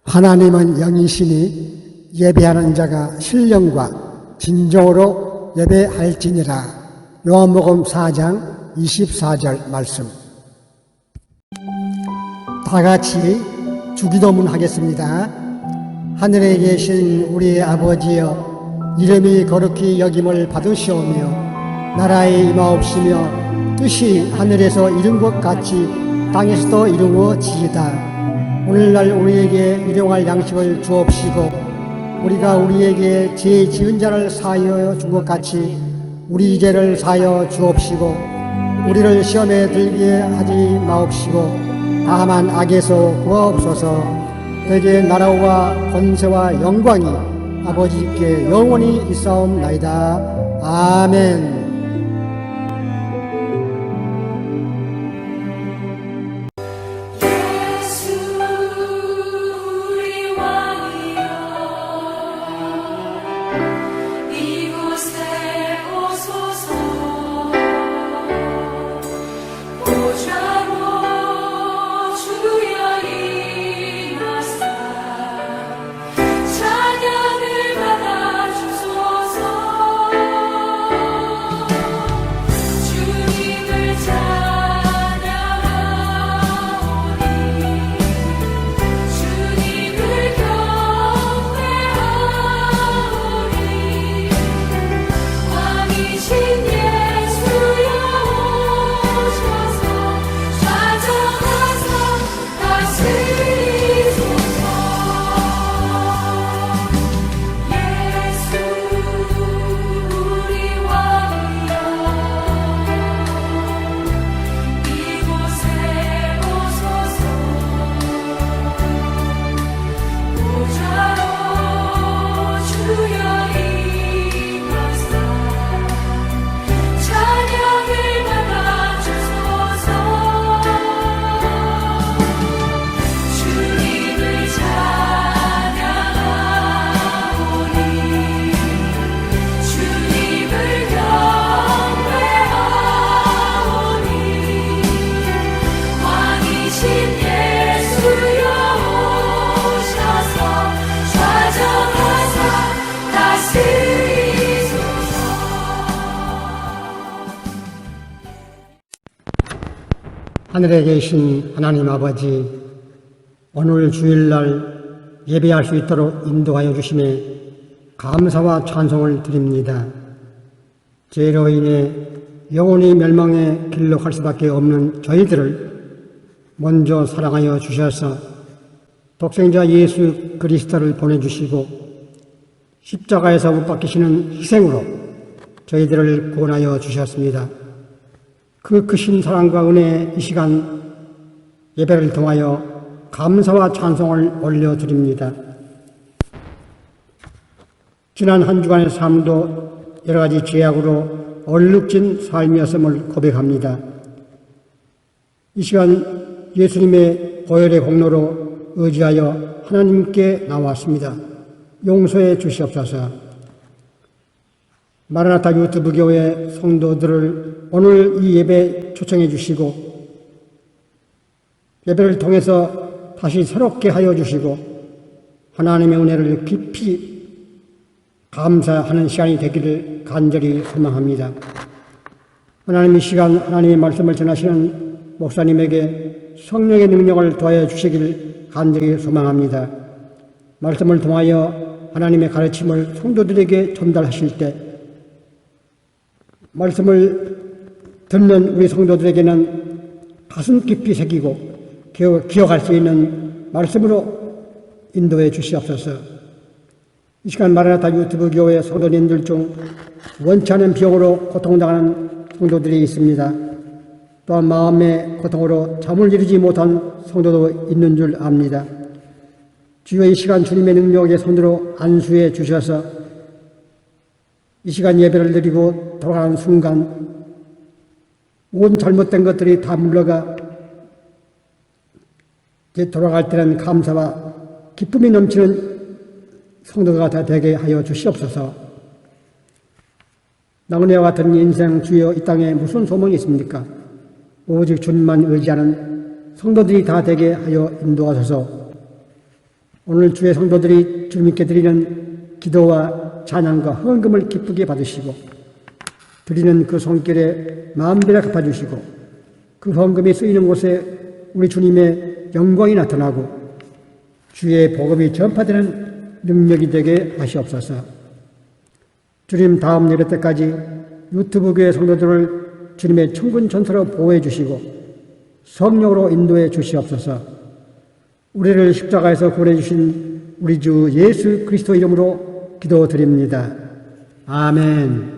하나님은 영이시니 예배하는 자가 신령과 진정으로 예배할지니라. 요한복음 4장 24절 말씀. 다 같이 주기도문 하겠습니다. 하늘에 계신 우리 아버지여, 이름이 거룩히 여김을 받으시오며 나라의 임하옵시며 뜻이 하늘에서 이룬 것 같이 땅에서도 이루어지이다. 오늘날 우리에게 일용할 양식을 주옵시고 우리가 우리에게 죄 지은 자를 사하여 준 것 같이 우리 죄를 사하여 주옵시고 우리를 시험에 들게 하지 마옵시고 다만 악에서 구하옵소서. 대개 나라와 권세와 영광이 아버지께 영원히 있사옵나이다. 아멘. 하늘에 계신 하나님 아버지, 오늘 주일날 예배할 수 있도록 인도하여 주심에 감사와 찬송을 드립니다. 죄로 인해 영원히 멸망의 길로 갈 수밖에 없는 저희들을 먼저 사랑하여 주셔서 독생자 예수 그리스도를 보내주시고 십자가에서 못 박히시는 희생으로 저희들을 구원하여 주셨습니다. 그 크신 사랑과 은혜에 이 시간 예배를 통하여 감사와 찬송을 올려드립니다. 지난 한 주간의 삶도 여러 가지 죄악으로 얼룩진 삶이었음을 고백합니다. 이 시간 예수님의 보혈의 공로로 의지하여 하나님께 나왔습니다. 용서해 주시옵소서. 마라나타 유튜브 교회 성도들을 오늘 이 예배 초청해 주시고 예배를 통해서 다시 새롭게 하여 주시고 하나님의 은혜를 깊이 감사하는 시간이 되기를 간절히 소망합니다. 하나님, 이 시간 하나님의 말씀을 전하시는 목사님에게 성령의 능력을 더해 주시기를 간절히 소망합니다. 말씀을 통하여 하나님의 가르침을 성도들에게 전달하실 때 말씀을 듣는 우리 성도들에게는 가슴 깊이 새기고 기억할 수 있는 말씀으로 인도해 주시옵소서. 이 시간 마라나타 유튜브 교회 성도님들 중 원치 않은 병으로 고통당하는 성도들이 있습니다. 또한 마음의 고통으로 잠을 이루지 못한 성도도 있는 줄 압니다. 주여, 이 시간 주님의 능력의 손으로 안수해 주셔서 이 시간 예배를 드리고 돌아가는 순간 온 잘못된 것들이 다 물러가 이제 돌아갈 때는 감사와 기쁨이 넘치는 성도가 다 되게 하여 주시옵소서. 나그네와 같은 인생, 주여 이 땅에 무슨 소망이 있습니까? 오직 주님만 의지하는 성도들이 다 되게 하여 인도하소서. 오늘 주의 성도들이 주님께 드리는 기도와 찬양과 헌금을 기쁘게 받으시고 드리는 그 손길에 마음대로 갚아주시고 그 헌금이 쓰이는 곳에 우리 주님의 영광이 나타나고 주의 복음이 전파되는 능력이 되게 하시옵소서. 주님 다음 예배 때까지 유튜브 교회 성도들을 주님의 천군 전사로 보호해 주시고 성령으로 인도해 주시옵소서. 우리를 십자가에서 구원해 주신 우리 주 예수 그리스도 이름으로 기도드립니다. 아멘.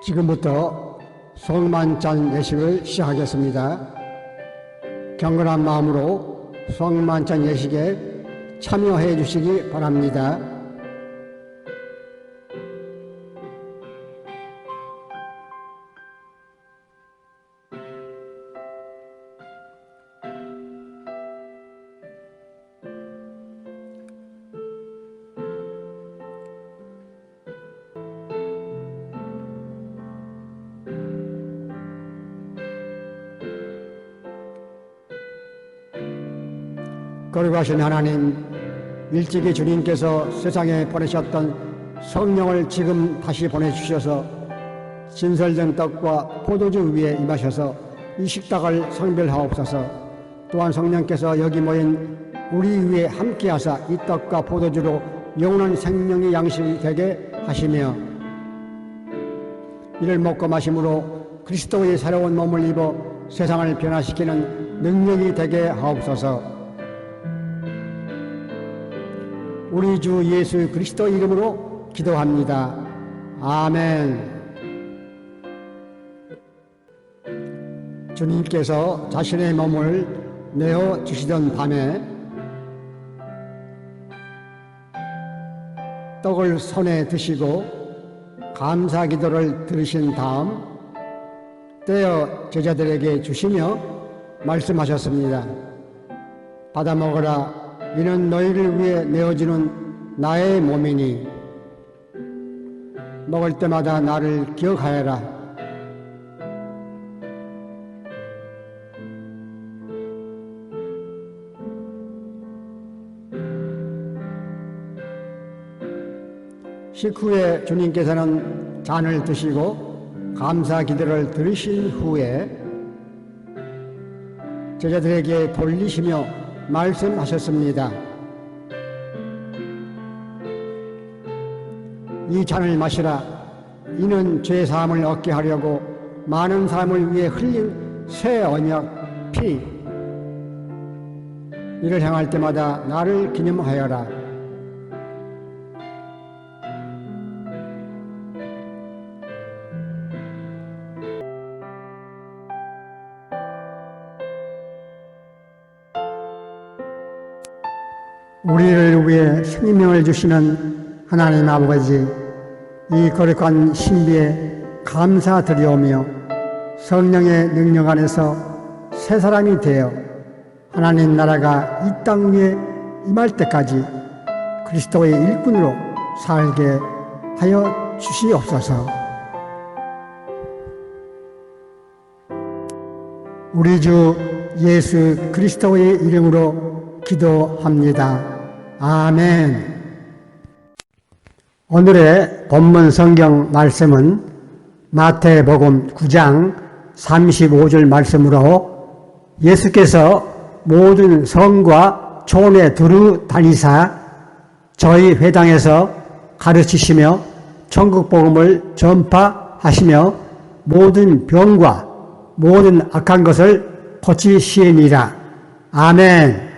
지금부터 송만찬 예식을 시작하겠습니다. 경건한 마음으로 송만찬 예식에 참여해 주시기 바랍니다. 거룩하신 하나님, 일찍이 주님께서 세상에 보내셨던 성령을 지금 다시 보내주셔서 진설된 떡과 포도주 위에 임하셔서 이 식탁을 성별하옵소서. 또한 성령께서 여기 모인 우리 위에 함께하사 이 떡과 포도주로 영원한 생명의 양식이 되게 하시며 이를 먹고 마심으로 그리스도의 새로운 몸을 입어 세상을 변화시키는 능력이 되게 하옵소서. 우리 주 예수 그리스도 이름으로 기도합니다. 아멘. 주님께서 자신의 몸을 내어 주시던 밤에 떡을 손에 드시고 감사 기도를 들으신 다음 떼어 제자들에게 주시며 말씀하셨습니다. 받아 먹으라. 이는 너희를 위해 내어주는 나의 몸이니 먹을 때마다 나를 기억하여라. 식후에 주님께서는 잔을 드시고 감사 기도를 들으신 후에 제자들에게 돌리시며 말씀하셨습니다. 이 잔을 마시라. 이는 죄 사함을 얻게 하려고 많은 사람을 위해 흘린 새 언약 피. 이를 행할 때마다 나를 기념하여라. 우리를 위해 생명을 주시는 하나님 아버지, 이 거룩한 신비에 감사드리오며 성령의 능력 안에서 새 사람이 되어 하나님 나라가 이 땅 위에 임할 때까지 그리스도의 일꾼으로 살게 하여 주시옵소서. 우리 주 예수 그리스도의 이름으로 기도합니다. 아멘. 오늘의 본문 성경 말씀은 마태복음 9장 35절 말씀으로 예수께서 모든 성과 촌에 두루 다니사 저희 회당에서 가르치시며 천국 복음을 전파하시며 모든 병과 모든 악한 것을 고치시니라. 아멘.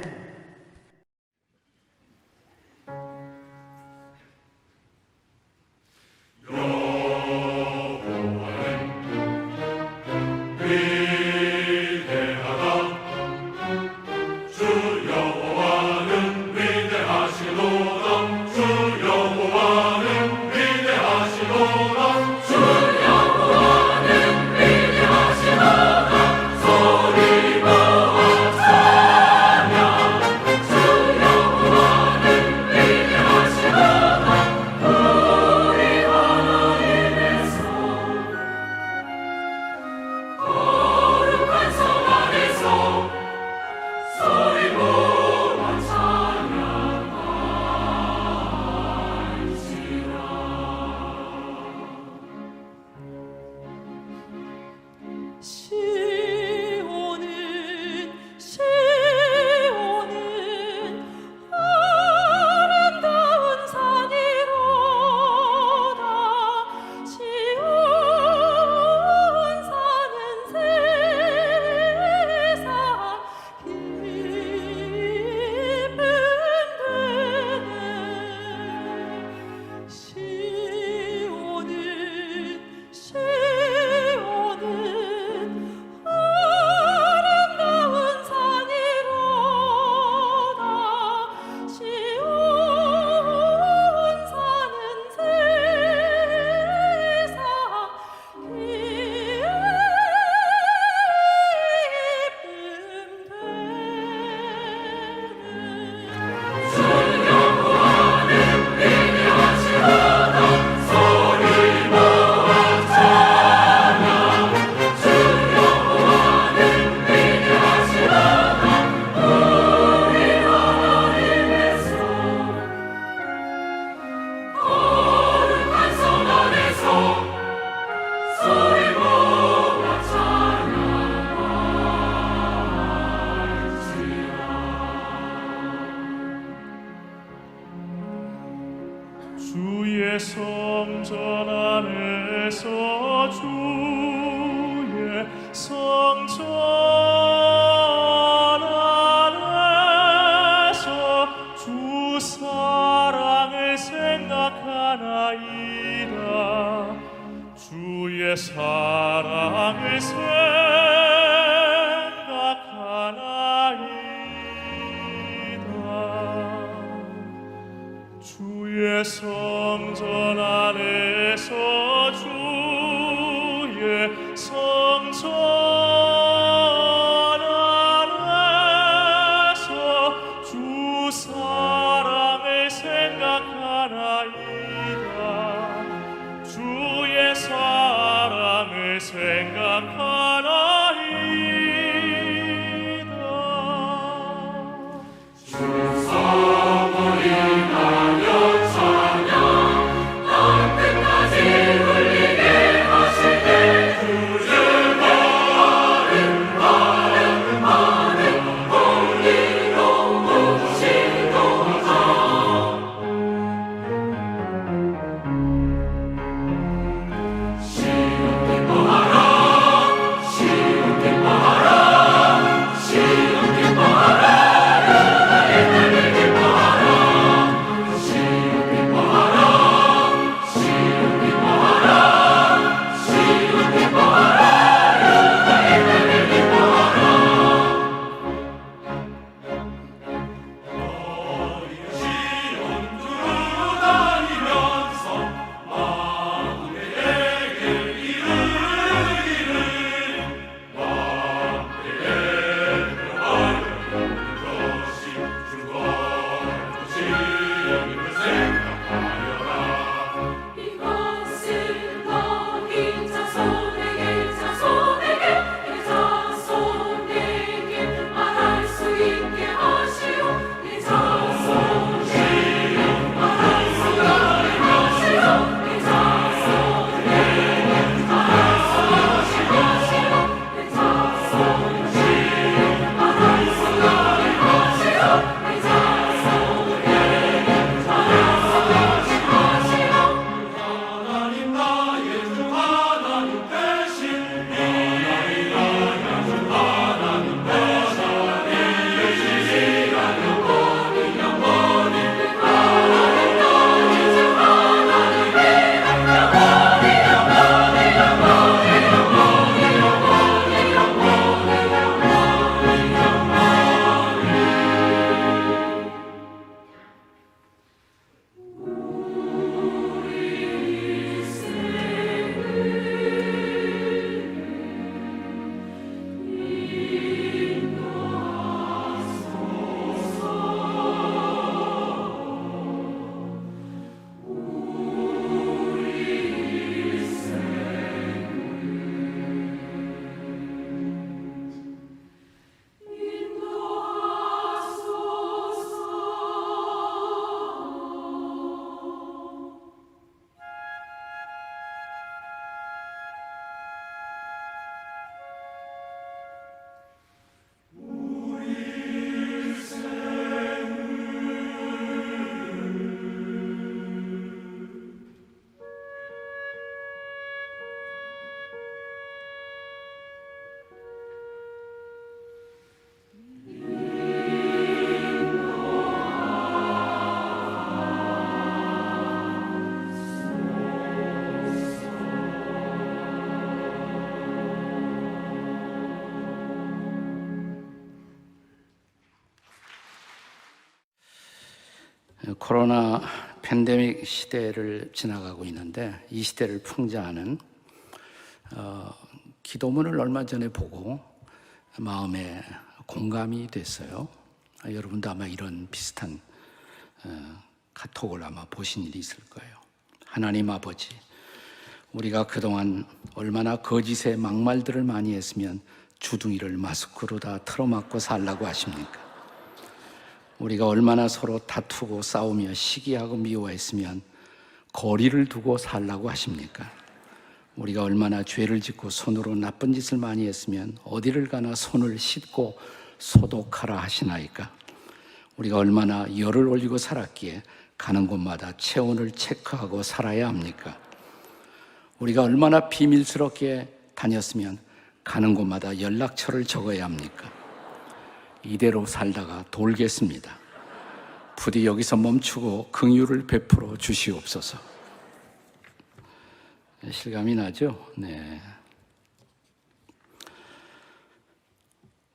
주의 성전 안에서 주의 성전 안에서 주 사랑을 생각하나이다. 주의 사랑을 생각하나이다. 주의 성전 안에서 주의 성전 안에서 주 사랑을 생각하나이다. 주의 사랑을 생각하나이다. 코로나 팬데믹 시대를 지나가고 있는데 이 시대를 풍자하는 기도문을 얼마 전에 보고 마음에 공감이 됐어요. 여러분도 아마 이런 비슷한 카톡을 아마 보신 일이 있을 거예요. 하나님 아버지, 우리가 그동안 얼마나 거짓의 막말들을 많이 했으면 주둥이를 마스크로 다 틀어막고 살라고 하십니까? 우리가 얼마나 서로 다투고 싸우며 시기하고 미워했으면 거리를 두고 살라고 하십니까? 우리가 얼마나 죄를 짓고 손으로 나쁜 짓을 많이 했으면 어디를 가나 손을 씻고 소독하라 하시나이까? 우리가 얼마나 열을 올리고 살았기에 가는 곳마다 체온을 체크하고 살아야 합니까? 우리가 얼마나 비밀스럽게 다녔으면 가는 곳마다 연락처를 적어야 합니까? 이대로 살다가 돌겠습니다. 부디 여기서 멈추고 긍휼을 베풀어 주시옵소서. 실감이 나죠? 네.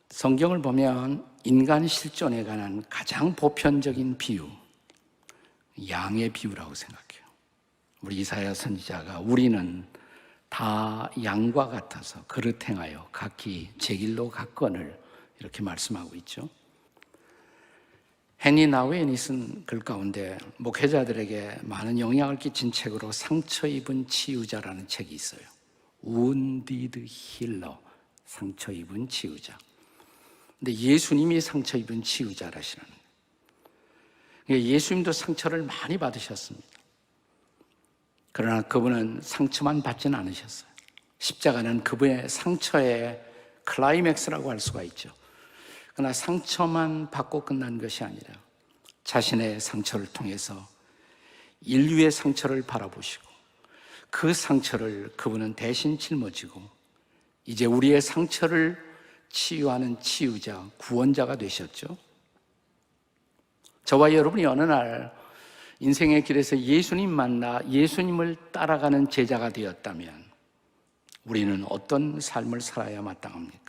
성경을 보면 인간 실존에 관한 가장 보편적인 비유, 양의 비유라고 생각해요. 우리 이사야 선지자가 우리는 다 양과 같아서 그릇 행하여 각기 제 길로 갔거늘 이렇게 말씀하고 있죠. 헨리 나우엔이 쓴 글 가운데 목회자들에게 많은 영향을 끼친 책으로 상처 입은 치유자라는 책이 있어요. Wounded Healer, 상처 입은 치유자. 근데 예수님이 상처 입은 치유자라시라는 거예요. 예수님도 상처를 많이 받으셨습니다. 그러나 그분은 상처만 받지는 않으셨어요. 십자가는 그분의 상처의 클라이맥스라고 할 수가 있죠. 그러나 상처만 받고 끝난 것이 아니라 자신의 상처를 통해서 인류의 상처를 바라보시고 그 상처를 그분은 대신 짊어지고 이제 우리의 상처를 치유하는 치유자, 구원자가 되셨죠. 저와 여러분이 어느 날 인생의 길에서 예수님 만나 예수님을 따라가는 제자가 되었다면 우리는 어떤 삶을 살아야 마땅합니까?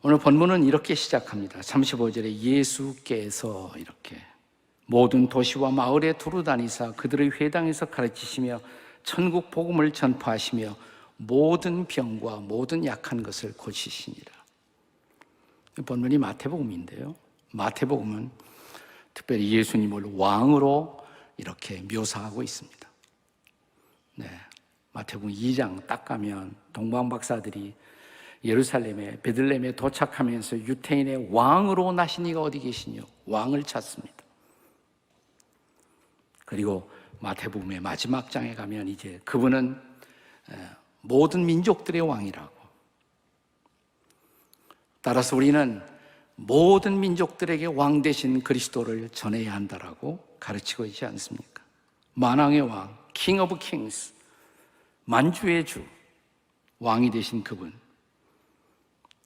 오늘 본문은 이렇게 시작합니다. 35절에 예수께서 이렇게 모든 도시와 마을에 두루 다니사 그들의 회당에서 가르치시며 천국 복음을 전파하시며 모든 병과 모든 약한 것을 고치시니라. 본문이 마태복음인데요. 마태복음은 특별히 예수님을 왕으로 이렇게 묘사하고 있습니다. 네, 마태복음 2장 딱 가면 동방박사들이 예루살렘에 베들레헴에 도착하면서 유태인의 왕으로 나신 이가 어디 계시뇨? 왕을 찾습니다. 그리고 마태복음의 마지막 장에 가면 이제 그분은 모든 민족들의 왕이라고. 따라서 우리는 모든 민족들에게 왕 되신 그리스도를 전해야 한다라고 가르치고 있지 않습니까? 만왕의 왕, King of Kings, 만주의 주, 왕이 되신 그분.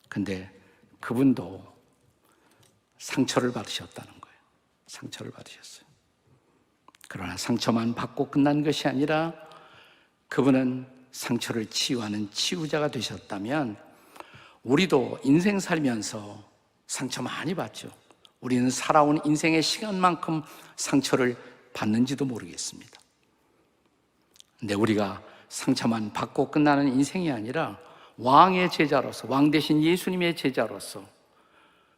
근데 그분도 상처를 받으셨다는 거예요. 상처를 받으셨어요. 그러나 상처만 받고 끝난 것이 아니라 그분은 상처를 치유하는 치유자가 되셨다면 우리도 인생 살면서 상처 많이 받죠. 우리는 살아온 인생의 시간만큼 상처를 받는지도 모르겠습니다. 근데 우리가 상처만 받고 끝나는 인생이 아니라 왕의 제자로서, 왕 대신 예수님의 제자로서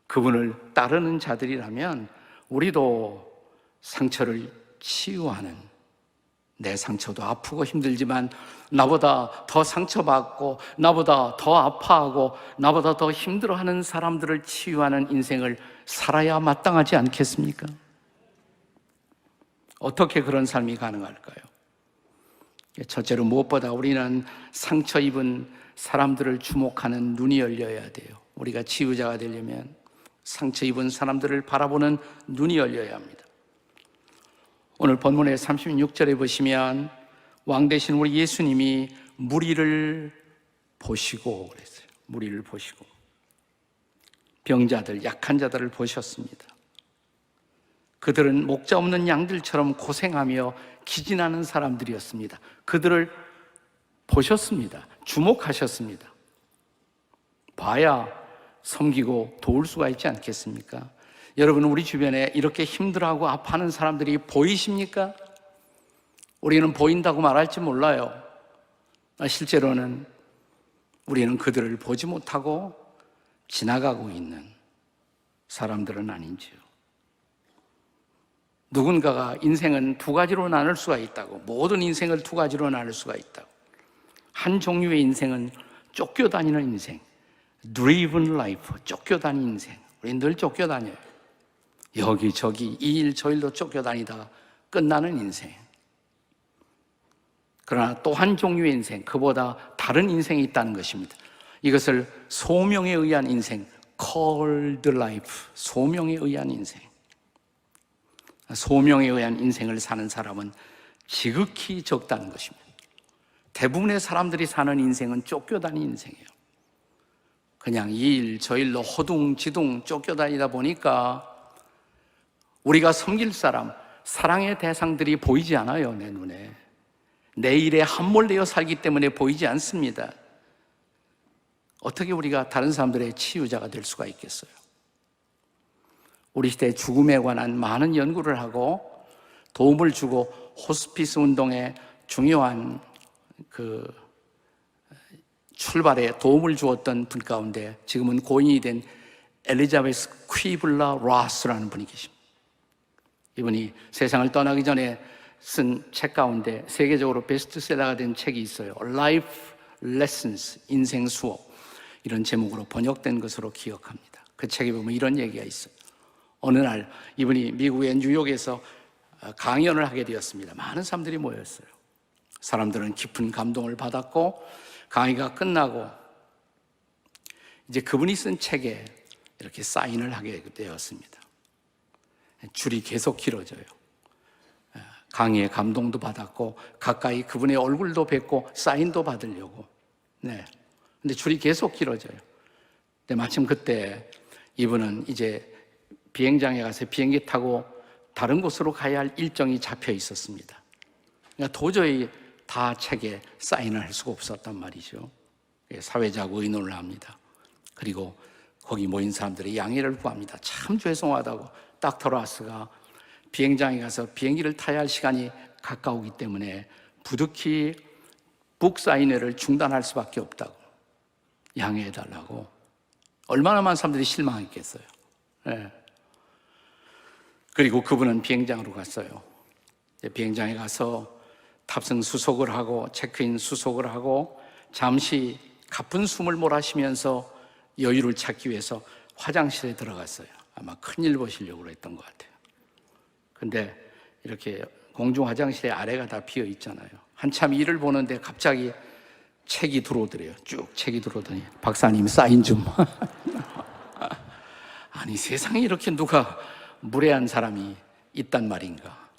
그분을 따르는 자들이라면 우리도 상처를 치유하는, 내 상처도 아프고 힘들지만 나보다 더 상처받고 나보다 더 아파하고 나보다 더 힘들어하는 사람들을 치유하는 인생을 살아야 마땅하지 않겠습니까? 어떻게 그런 삶이 가능할까요? 첫째로 무엇보다 우리는 상처 입은 사람들을 주목하는 눈이 열려야 돼요. 우리가 치유자가 되려면 상처 입은 사람들을 바라보는 눈이 열려야 합니다. 오늘 본문의 36절에 보시면 왕 대신 우리 예수님이 무리를 보시고 그랬어요. 무리를 보시고 병자들, 약한 자들을 보셨습니다. 그들은 목자 없는 양들처럼 고생하며 기진하는 사람들이었습니다. 그들을 보셨습니다. 주목하셨습니다. 봐야 섬기고 도울 수가 있지 않겠습니까? 여러분, 우리 주변에 이렇게 힘들어하고 아파하는 사람들이 보이십니까? 우리는 보인다고 말할지 몰라요. 실제로는 우리는 그들을 보지 못하고 지나가고 있는 사람들은 아닌지요. 누군가가 인생은 두 가지로 나눌 수가 있다고, 모든 인생을 두 가지로 나눌 수가 있다고. 한 종류의 인생은 쫓겨다니는 인생, driven life, 쫓겨다니는 인생. 우리는 늘 쫓겨다녀요. 여기저기 이 일 저 일로 쫓겨다니다가 끝나는 인생. 그러나 또 한 종류의 인생, 그보다 다른 인생이 있다는 것입니다. 이것을 소명에 의한 인생, called life, 소명에 의한 인생. 소명에 의한 인생을 사는 사람은 지극히 적다는 것입니다. 대부분의 사람들이 사는 인생은 쫓겨다니는 인생이에요. 그냥 이 일 저 일로 허둥지둥 쫓겨다니다 보니까 우리가 섬길 사람, 사랑의 대상들이 보이지 않아요. 내 눈에. 내 일에 함몰되어 살기 때문에 보이지 않습니다. 어떻게 우리가 다른 사람들의 치유자가 될 수가 있겠어요? 우리 시대의 죽음에 관한 많은 연구를 하고 도움을 주고 호스피스 운동에 중요한 그 출발에 도움을 주었던 분 가운데 지금은 고인이 된 엘리자베스 퀴블러 로스라는 분이 계십니다. 이분이 세상을 떠나기 전에 쓴 책 가운데 세계적으로 베스트셀러가 된 책이 있어요. Life Lessons, 인생 수업, 이런 제목으로 번역된 것으로 기억합니다. 그 책에 보면 이런 얘기가 있어요. 어느 날 이분이 미국의 뉴욕에서 강연을 하게 되었습니다. 많은 사람들이 모였어요. 사람들은 깊은 감동을 받았고 강의가 끝나고 이제 그분이 쓴 책에 이렇게 사인을 하게 되었습니다. 줄이 계속 길어져요. 강의에 감동도 받았고 가까이 그분의 얼굴도 뵙고 사인도 받으려고. 네. 근데 줄이 계속 길어져요. 근데 마침 그때 이분은 이제 비행장에 가서 비행기 타고 다른 곳으로 가야 할 일정이 잡혀 있었습니다. 그러니까 도저히 다 책에 사인을 할 수가 없었단 말이죠. 사회적 의논을 합니다. 그리고 거기 모인 사람들이 양해를 구합니다. 참 죄송하다고. 닥터 라스가 비행장에 가서 비행기를 타야 할 시간이 가까우기 때문에 부득이 북 사인회를 중단할 수밖에 없다고 양해해달라고. 얼마나 많은 사람들이 실망했겠어요. 네. 그리고 그분은 비행장으로 갔어요. 비행장에 가서 탑승 수속을 하고 체크인 수속을 하고 잠시 가쁜 숨을 몰아쉬면서 여유를 찾기 위해서 화장실에 들어갔어요. 아마 큰일 보시려고 했던 것 같아요. 근데 이렇게 공중 화장실에 아래가 다 비어 있잖아요. 한참 일을 보는데 갑자기 책이 들어오더래요. 쭉 책이 들어오더니 박사님 사인 좀. 아니 세상에 이렇게 누가 무례한 사람이 있단 말인가.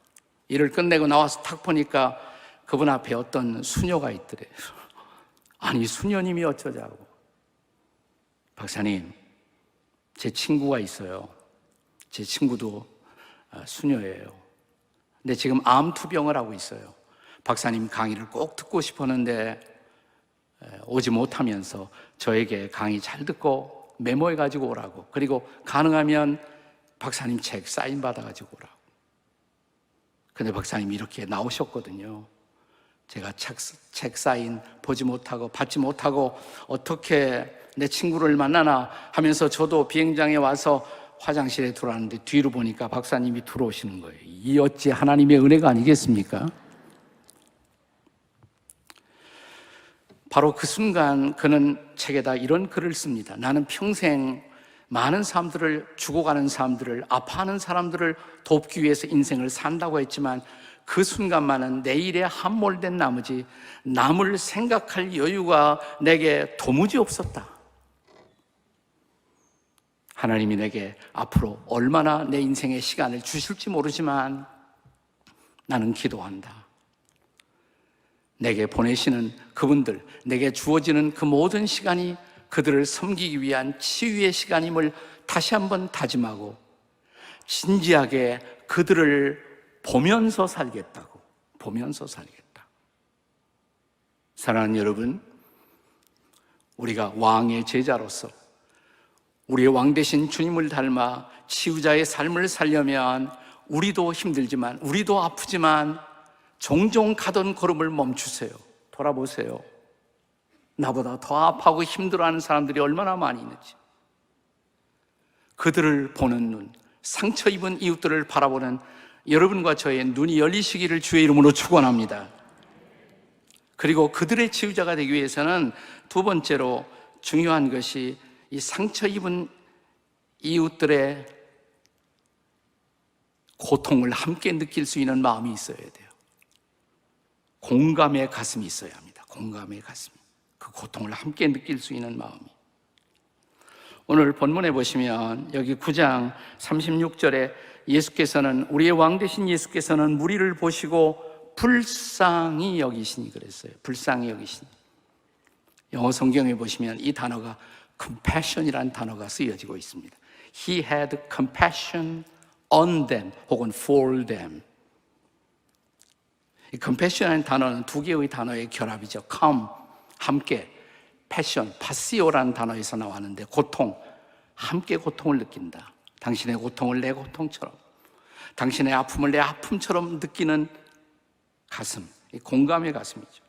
일을 끝내고 나와서 탁 보니까 그분 앞에 어떤 수녀가 있더래요. 아니 수녀님이 어쩌자고. 박사님, 제 친구가 있어요. 제 친구도 수녀예요. 근데 지금 암 투병을 하고 있어요. 박사님 강의를 꼭 듣고 싶었는데 오지 못하면서 저에게 강의 잘 듣고 메모해 가지고 오라고. 그리고 가능하면 박사님 책 사인 받아 가지고 오라고. 근데 박사님이 이렇게 나오셨거든요. 제가 책 사인 보지 못하고 받지 못하고 어떻게 내 친구를 만나나 하면서 저도 비행장에 와서 화장실에 들어왔는데 뒤로 보니까 박사님이 들어오시는 거예요. 이 어찌 하나님의 은혜가 아니겠습니까? 바로 그 순간 그는 책에다 이런 글을 씁니다. 나는 평생 많은 사람들을, 죽어가는 사람들을, 아파하는 사람들을 돕기 위해서 인생을 산다고 했지만 그 순간만은 내 일에 함몰된 나머지 남을 생각할 여유가 내게 도무지 없었다. 하나님이 내게 앞으로 얼마나 내 인생의 시간을 주실지 모르지만 나는 기도한다. 내게 보내시는 그분들, 내게 주어지는 그 모든 시간이 그들을 섬기기 위한 치유의 시간임을 다시 한번 다짐하고 진지하게 그들을 보면서 살겠다고. 보면서 살겠다. 사랑하는 여러분, 우리가 왕의 제자로서 우리의 왕 되신 주님을 닮아 치유자의 삶을 살려면 우리도 힘들지만 우리도 아프지만 종종 가던 걸음을 멈추세요. 돌아보세요. 나보다 더 아파하고 힘들어하는 사람들이 얼마나 많이 있는지. 그들을 보는 눈, 상처 입은 이웃들을 바라보는 여러분과 저의 눈이 열리시기를 주의 이름으로 축원합니다. 그리고 그들의 치유자가 되기 위해서는 두 번째로 중요한 것이 이 상처 입은 이웃들의 고통을 함께 느낄 수 있는 마음이 있어야 돼요. 공감의 가슴이 있어야 합니다. 공감의 가슴. 그 고통을 함께 느낄 수 있는 마음이. 오늘 본문에 보시면 여기 9장 36절에 예수께서는, 우리의 왕 되신 예수께서는 무리를 보시고 불쌍히 여기시니 그랬어요. 불쌍히 여기시니. 영어 성경에 보시면 이 단어가 compassion이라는 단어가 쓰여지고 있습니다. He had compassion on them 혹은 for them. 이 compassion이라는 단어는 두 개의 단어의 결합이죠. come, 함께, passion, passio라는 단어에서 나왔는데 고통, 함께 고통을 느낀다. 당신의 고통을 내 고통처럼, 당신의 아픔을 내 아픔처럼 느끼는 가슴, 이 공감의 가슴이죠.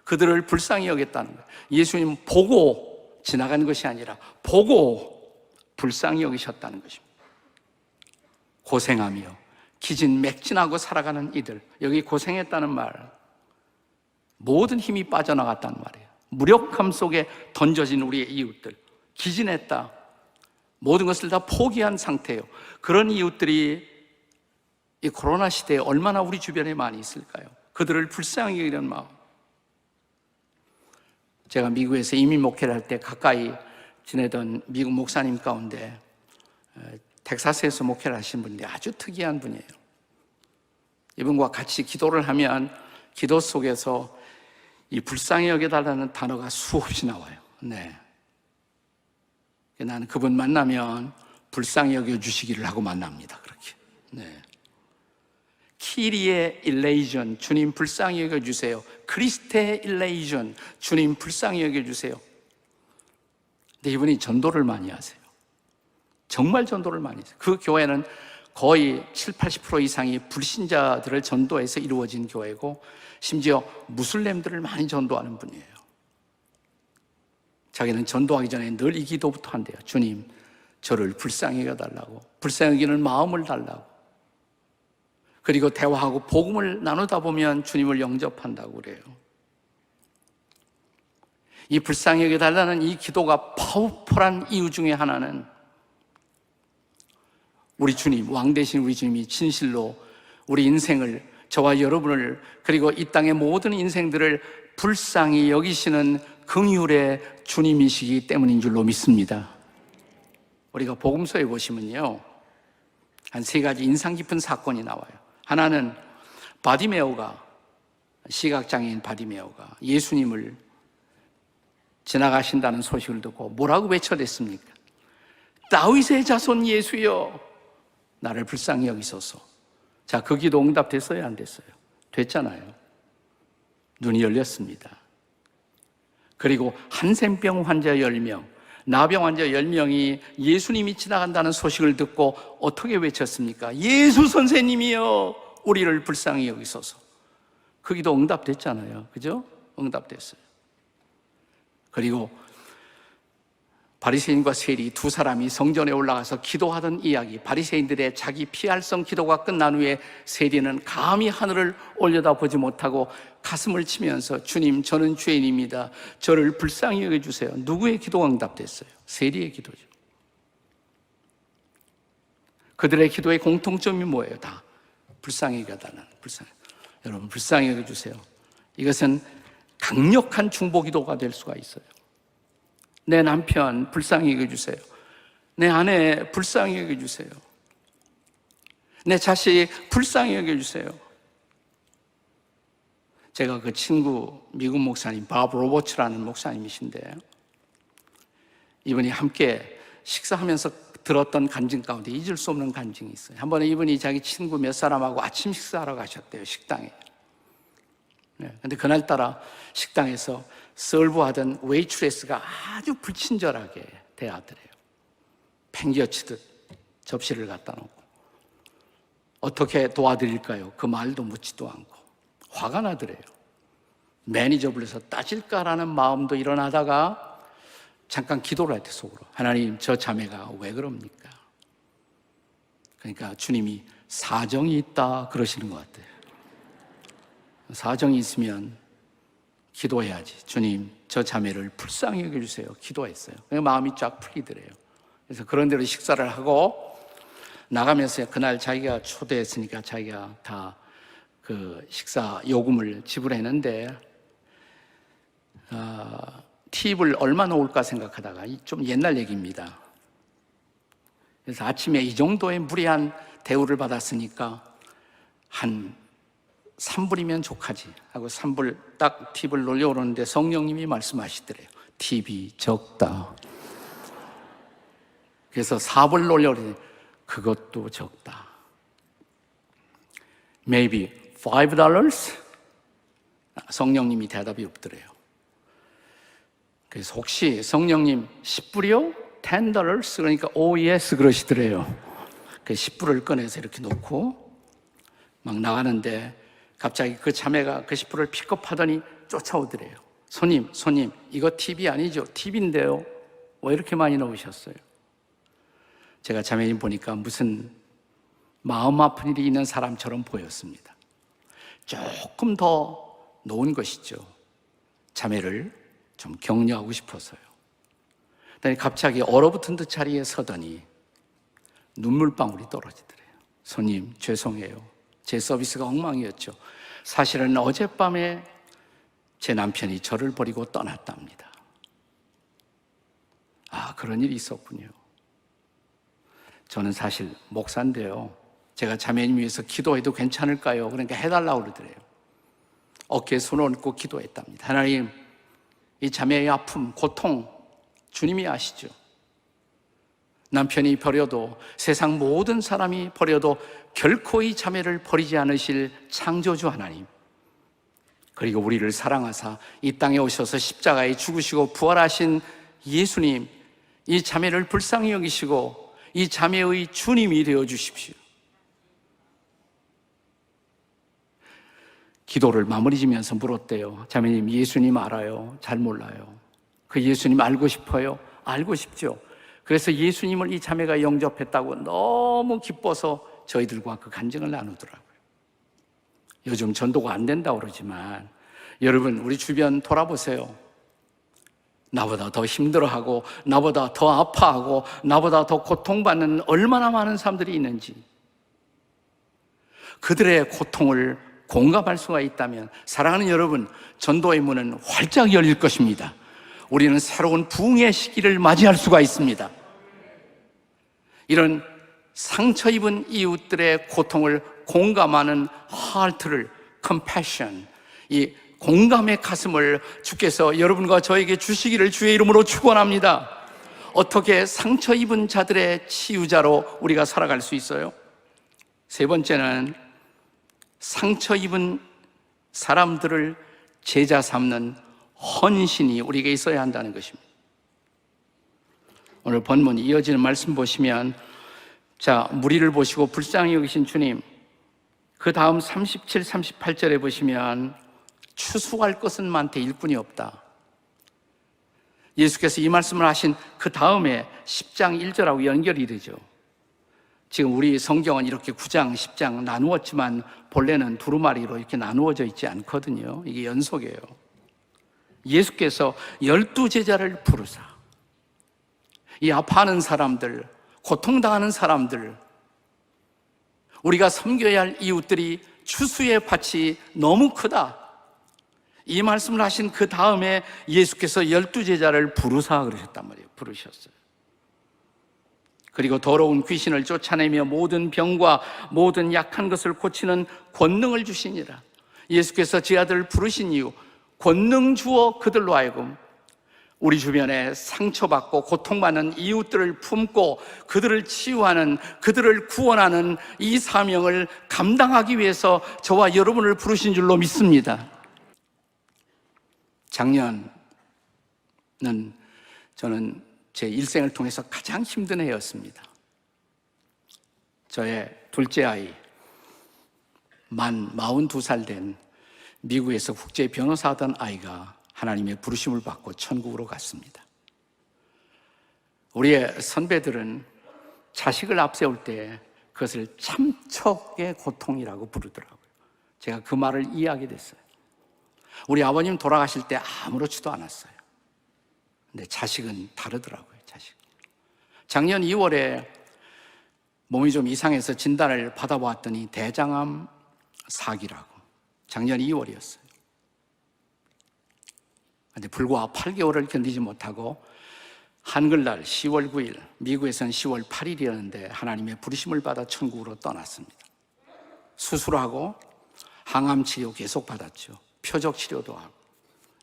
그들을 불쌍히 여겼다는 거예요. 예수님 보고 지나간 것이 아니라 보고 불쌍히 여기셨다는 것입니다. 고생하며 기진맥진하고 살아가는 이들, 여기 고생했다는 말, 모든 힘이 빠져나갔다는 말이에요. 무력함 속에 던져진 우리의 이웃들, 기진했다, 모든 것을 다 포기한 상태예요. 그런 이웃들이 이 코로나 시대에 얼마나 우리 주변에 많이 있을까요? 그들을 불쌍히 여기는 마음. 제가 미국에서 이민 목회를 할 때 가까이 지내던 미국 목사님 가운데 텍사스에서 목회를 하신 분인데 아주 특이한 분이에요. 이분과 같이 기도를 하면 기도 속에서 이 불쌍히 여겨달라는 단어가 수없이 나와요. 네. 나는 그분 만나면 불쌍히 여겨주시기를 하고 만납니다. 그렇게. 네. 키리의 일레이전, 주님 불쌍히 여겨주세요. 크리스테 일레이전, 주님 불쌍히 여겨주세요. 근데 이분이 전도를 많이 하세요. 정말 전도를 많이 하세요. 그 교회는 거의 70-80% 이상이 불신자들을 전도해서 이루어진 교회고, 심지어 무슬림들을 많이 전도하는 분이에요. 자기는 전도하기 전에 늘 이 기도부터 한대요. 주님, 저를 불쌍히 여겨달라고, 불쌍히 여기는 마음을 달라고. 그리고 대화하고 복음을 나누다 보면 주님을 영접한다고 그래요. 이 불쌍히 여겨달라는 이 기도가 파워풀한 이유 중에 하나는 우리 주님, 왕 대신 우리 주님이 진실로 우리 인생을, 저와 여러분을, 그리고 이 땅의 모든 인생들을 불쌍히 여기시는 긍휼의 주님이시기 때문인 줄로 믿습니다. 우리가 복음서에 보시면요, 한 3가지 인상 깊은 사건이 나와요. 하나는 바디메오가, 시각장애인 바디메오가 예수님을 지나가신다는 소식을 듣고 뭐라고 외쳐댔습니까? 다윗의 자손 예수여, 나를 불쌍히 여기소서. 자, 그 기도 응답됐어요, 안 됐어요? 됐잖아요. 눈이 열렸습니다. 그리고 한센병 환자 10명, 나병 환자 10명이 예수님이 지나간다는 소식을 듣고 어떻게 외쳤습니까? 예수 선생님이여, 우리를 불쌍히 여기소서. 그 기도 응답됐잖아요. 그죠? 응답됐어요. 그리고 바리새인과 세리 2사람이 성전에 올라가서 기도하던 이야기, 바리새인들의 자기 피할성 기도가 끝난 후에 세리는 감히 하늘을 올려다보지 못하고 가슴을 치면서 주님, 저는 죄인입니다. 저를 불쌍히 여겨주세요. 누구의 기도가 응답됐어요? 세리의 기도죠. 그들의 기도의 공통점이 뭐예요? 다 불쌍히 여겨달라는, 여러분 불쌍히 여겨주세요. 이것은 강력한 중보기도가 될 수가 있어요. 내 남편 불쌍히 여겨주세요. 내 아내 불쌍히 여겨주세요. 내 자식 불쌍히 여겨주세요. 제가 그 친구 미국 목사님 밥 로버츠라는 목사님이신데, 이분이 함께 식사하면서 들었던 간증 가운데 잊을 수 없는 간증이 있어요. 한 번에 이분이 자기 친구 몇 사람하고 아침 식사하러 가셨대요, 식당에. 근데 그날따라 식당에서 서브하던 웨이트레스가 아주 불친절하게 대하더래요. 팽겨치듯 접시를 갖다 놓고 어떻게 도와드릴까요? 그 말도 묻지도 않고 화가 나더래요. 매니저 불러서 따질까라는 마음도 일어나다가 잠깐 기도를 했대, 속으로. 하나님, 저 자매가 왜 그럽니까? 그러니까 주님이 사정이 있다 그러시는 것 같아요. 사정이 있으면 기도해야지. 주님, 저 자매를 불쌍히 여겨주세요. 기도했어요. 마음이 쫙 풀리더래요. 그래서 그런 대로 식사를 하고 나가면서 그날 자기가 초대했으니까 자기가 다 그 식사 요금을 지불했는데, 팁을 얼마 넣을까 생각하다가, 좀 옛날 얘기입니다. 그래서 아침에 이 정도의 무리한 대우를 받았으니까 한 3불이면 족하지 하고 3불 딱 팁을 올려오는데 성령님이 말씀하시더래요. 팁이 적다. 그래서 4불 올려오더니 그것도 적다. Maybe $5? 성령님이 대답이 없더래요. 그래서 혹시 성령님 10불이요? $10 그러니까 oh yes 그러시더래요. 그 10불을 꺼내서 이렇게 놓고 막 나가는데 갑자기 그 자매가 그 10불을 픽업하더니 쫓아오더래요. 손님, 이거 팁이 아니죠? 팁인데요. 왜 이렇게 많이 넣으셨어요? 제가 자매님 보니까 무슨 마음 아픈 일이 있는 사람처럼 보였습니다. 조금 더 놓은 것이죠. 자매를 좀 격려하고 싶어서요. 그다음에 갑자기 얼어붙은 듯 자리에 서더니 눈물방울이 떨어지더래요. 손님, 죄송해요. 제 서비스가 엉망이었죠. 사실은 어젯밤에 제 남편이 저를 버리고 떠났답니다. 아, 그런 일이 있었군요. 저는 사실 목사인데요. 제가 자매님 위해서 기도해도 괜찮을까요? 그러니까 해달라고 그러더래요. 어깨에 손을 얹고 기도했답니다. 하나님, 이 자매의 아픔, 고통 주님이 아시죠? 남편이 버려도 세상 모든 사람이 버려도 결코 이 자매를 버리지 않으실 창조주 하나님, 그리고 우리를 사랑하사 이 땅에 오셔서 십자가에 죽으시고 부활하신 예수님, 이 자매를 불쌍히 여기시고 이 자매의 주님이 되어 주십시오. 기도를 마무리 지면서 물었대요. 자매님, 예수님 알아요? 잘 몰라요. 그 예수님 알고 싶어요? 알고 싶죠. 그래서 예수님을 이 자매가 영접했다고 너무 기뻐서 저희들과 그 간증을 나누더라고요. 요즘 전도가 안 된다고 그러지만 여러분, 우리 주변 돌아보세요. 나보다 더 힘들어하고 나보다 더 아파하고 나보다 더 고통받는 얼마나 많은 사람들이 있는지, 그들의 고통을 공감할 수가 있다면 사랑하는 여러분, 전도의 문은 활짝 열릴 것입니다. 우리는 새로운 부흥의 시기를 맞이할 수가 있습니다. 이런 상처 입은 이웃들의 고통을 공감하는 하트를, compassion, 이 공감의 가슴을 주께서 여러분과 저에게 주시기를 주의 이름으로 축원합니다. 어떻게 상처 입은 자들의 치유자로 우리가 살아갈 수 있어요? 세 번째는 상처 입은 사람들을 제자 삼는 헌신이 우리에게 있어야 한다는 것입니다. 오늘 본문 이어지는 말씀 보시면, 자, 무리를 보시고 불쌍히 여기신 주님, 그 다음 37, 38절에 보시면 추수할 것은 많되 일꾼이 없다. 예수께서 이 말씀을 하신 그 다음에 10장 1절하고 연결이 되죠. 지금 우리 성경은 이렇게 9장, 10장 나누었지만 본래는 두루마리로 이렇게 나누어져 있지 않거든요. 이게 연속이에요. 예수께서 12제자를 부르사 이 아파하는 사람들, 고통당하는 사람들, 우리가 섬겨야 할 이웃들이 추수의 밭이 너무 크다, 이 말씀을 하신 그 다음에 예수께서 12제자를 부르사 그러셨단 말이에요. 부르셨어요. 그리고 더러운 귀신을 쫓아내며 모든 병과 모든 약한 것을 고치는 권능을 주시니라. 예수께서 제 아들을 부르신 이유, 권능 주어 그들로 하여금 우리 주변에 상처받고 고통받는 이웃들을 품고 그들을 치유하는, 그들을 구원하는 이 사명을 감당하기 위해서 저와 여러분을 부르신 줄로 믿습니다. 작년은 저는 제 일생을 통해서 가장 힘든 해였습니다. 저의 둘째 아이, 만 42살 된 미국에서 국제 변호사 하던 아이가 하나님의 부르심을 받고 천국으로 갔습니다. 우리의 선배들은 자식을 앞세울 때 그것을 참척의 고통이라고 부르더라고요. 제가 그 말을 이해하게 됐어요. 우리 아버님 돌아가실 때 아무렇지도 않았어요. 근데 자식은 다르더라고요. 자식. 작년 2월에 몸이 좀 이상해서 진단을 받아보았더니 대장암 4기라고. 작년 2월이었어요. 근데 불과 8개월을 견디지 못하고 한글날 10월 9일, 미국에서는 10월 8일이었는데 하나님의 부르심을 받아 천국으로 떠났습니다. 수술하고 항암 치료 계속 받았죠. 표적 치료도 하고.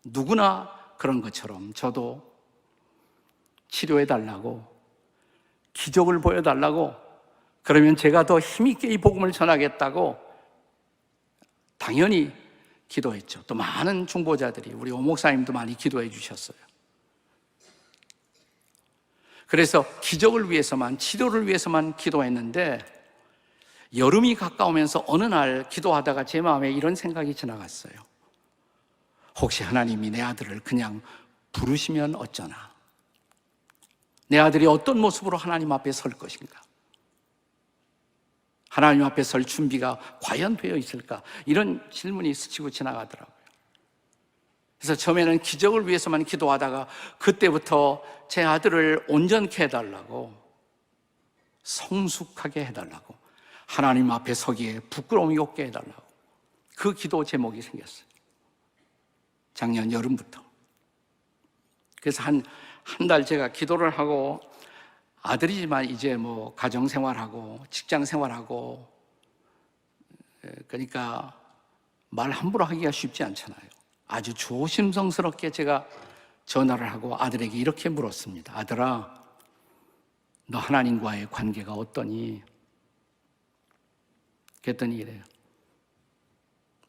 누구나 그런 것처럼 저도 치료해달라고, 기적을 보여달라고, 그러면 제가 더 힘있게 이 복음을 전하겠다고 당연히 기도했죠. 또 많은 중보자들이, 우리 오 목사님도 많이 기도해 주셨어요. 그래서 기적을 위해서만, 치료를 위해서만 기도했는데 여름이 가까우면서 어느 날 기도하다가 제 마음에 이런 생각이 지나갔어요. 혹시 하나님이 내 아들을 그냥 부르시면 어쩌나? 내 아들이 어떤 모습으로 하나님 앞에 설 것인가? 하나님 앞에 설 준비가 과연 되어 있을까? 이런 질문이 스치고 지나가더라고요. 그래서 처음에는 기적을 위해서만 기도하다가 그때부터 제 아들을 온전케 해달라고, 성숙하게 해달라고, 하나님 앞에 서기에 부끄러움이 없게 해달라고, 그 기도 제목이 생겼어요. 작년 여름부터. 그래서 한 달 제가 기도를 하고, 아들이지만 이제 뭐 가정생활하고 직장생활하고, 그러니까 말 함부로 하기가 쉽지 않잖아요. 아주 조심성스럽게 제가 전화를 하고 아들에게 이렇게 물었습니다. 아들아, 너 하나님과의 관계가 어떠니? 그랬더니 이래요.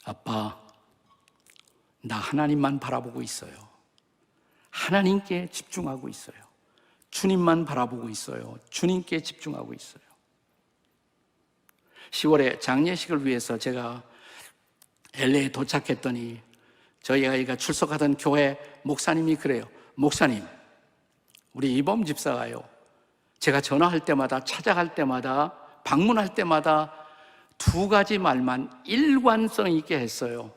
아빠, 나 하나님만 바라보고 있어요. 하나님께 집중하고 있어요. 주님만 바라보고 있어요. 주님께 집중하고 있어요. 10월에 장례식을 위해서 제가 LA에 도착했더니 저희 아이가 출석하던 교회 목사님이 그래요. 목사님, 우리 이범 집사가요, 제가 전화할 때마다, 찾아갈 때마다, 방문할 때마다 두 가지 말만 일관성 있게 했어요.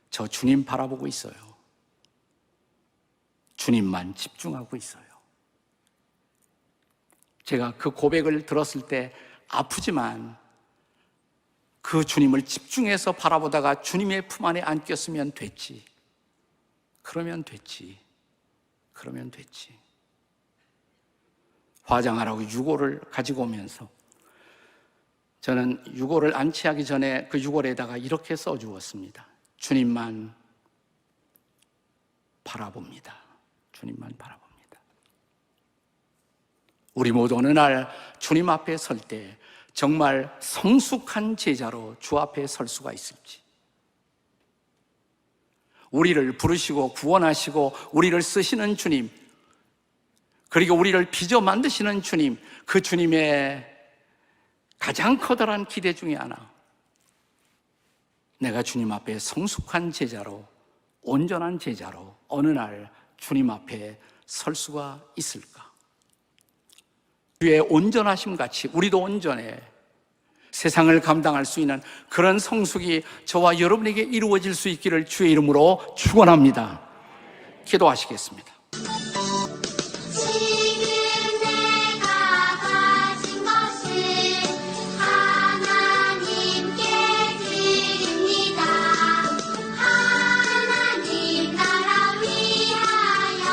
저 주님 바라보고 있어요. 주님만 집중하고 있어요. 제가 그 고백을 들었을 때 아프지만 그 주님을 집중해서 바라보다가 주님의 품 안에 안겼으면 됐지. 그러면 됐지. 그러면 됐지. 화장하라고 유골을 가지고 오면서 저는 유골을 안치하기 전에 그 유골에다가 이렇게 써주었습니다. 주님만 바라봅니다. 주님만 바라봅니다. 우리 모두 어느 날 주님 앞에 설 때 정말 성숙한 제자로 주 앞에 설 수가 있을지, 우리를 부르시고 구원하시고 우리를 쓰시는 주님, 그리고 우리를 빚어 만드시는 주님, 그 주님의 가장 커다란 기대 중에 하나, 내가 주님 앞에 성숙한 제자로, 온전한 제자로 어느 날 주님 앞에 설 수가 있을까? 주의 온전하심 같이 우리도 온전해 세상을 감당할 수 있는 그런 성숙이 저와 여러분에게 이루어질 수 있기를 주의 이름으로 축원합니다. 기도하시겠습니다. 지금 내가 가진 것을 하나님께 드립니다. 하나님 나라 위하여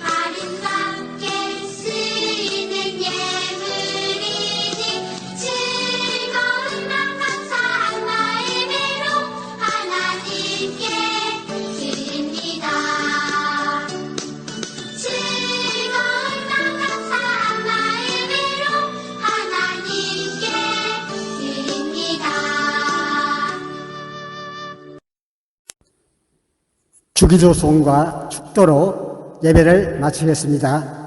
아름답게 쓰이는 예물이니 즐거운 맘 감사한 마음으로 하나님께 드립니다. 즐거운 맘 감사한 마음으로 하나님께 드립니다. 주기도 송과 축도로 예배를 마치겠습니다.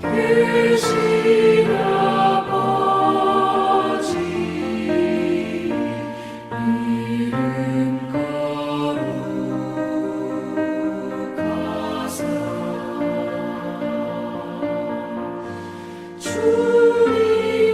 계신 아버지 이름 거룩하사 주님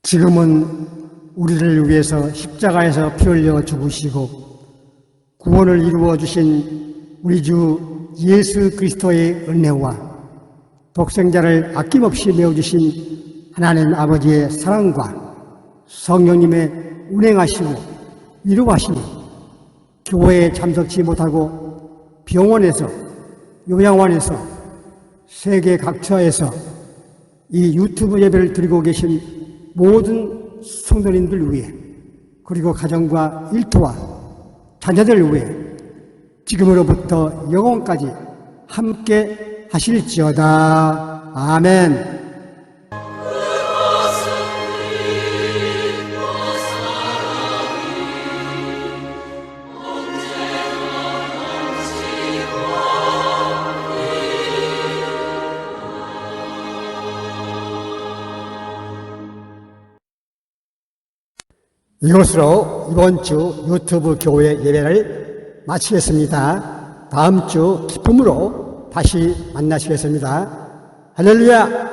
지금은 우리를 위해서 십자가에서 피 흘려 죽으시고 구원을 이루어 주신 우리 주 예수 그리스도의 은혜와 독생자를 아낌없이 내어주신 하나님 아버지의 사랑과 성령님의 운행하시고 위로하시니 교회에 참석치 못하고 병원에서 요양원에서 세계 각처에서 이 유튜브 예배를 드리고 계신 모든 성도님들 위해 그리고 가정과 일터와 자녀들 위해 지금으로부터 영원까지 함께 하실지어다. 아멘. 이것으로 이번 주 유튜브 교회 예배를 마치겠습니다. 다음 주 기쁨으로 다시 만나시겠습니다. 할렐루야!